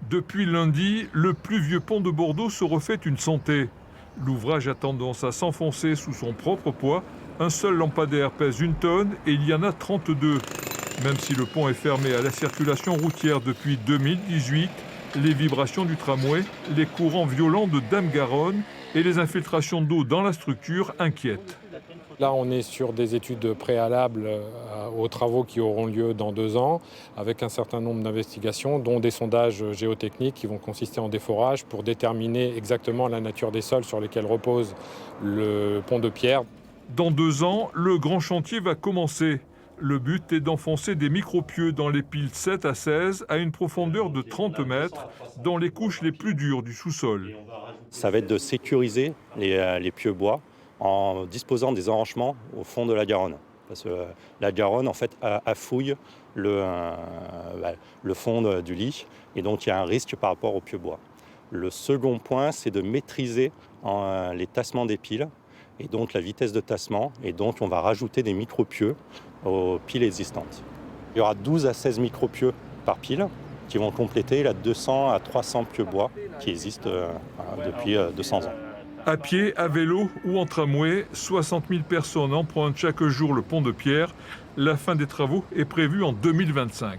Depuis lundi, le plus vieux pont de Bordeaux se refait une santé. L'ouvrage a tendance à s'enfoncer sous son propre poids. Un seul lampadaire pèse 1 tonne et il y en a 32. Même si le pont est fermé à la circulation routière depuis 2018, les vibrations du tramway, les courants violents de Dame-Garonne et les infiltrations d'eau dans la structure inquiètent. Là, on est sur des études préalables aux travaux qui auront lieu dans 2 ans, avec un certain nombre d'investigations, dont des sondages géotechniques qui vont consister en des forages pour déterminer exactement la nature des sols sur lesquels repose le pont de pierre. Dans 2 ans, le grand chantier va commencer. Le but est d'enfoncer des micropieux dans les piles 7 à 16 à une profondeur de 30 mètres dans les couches les plus dures du sous-sol. Ça va être de sécuriser les pieux bois en disposant des enrochements au fond de la Garonne. Parce que la Garonne, en fait, affouille le fond du lit, et donc il y a un risque par rapport au pieux bois. Le second point, c'est de maîtriser les tassements des piles, et donc la vitesse de tassement, et donc on va rajouter des micropieux aux piles existantes. Il y aura 12 à 16 micropieux par pile qui vont compléter la 200 à 300 pieux bois qui existent depuis 200 ans. À pied, à vélo ou en tramway, 60 000 personnes empruntent chaque jour le pont de pierre. La fin des travaux est prévue en 2025.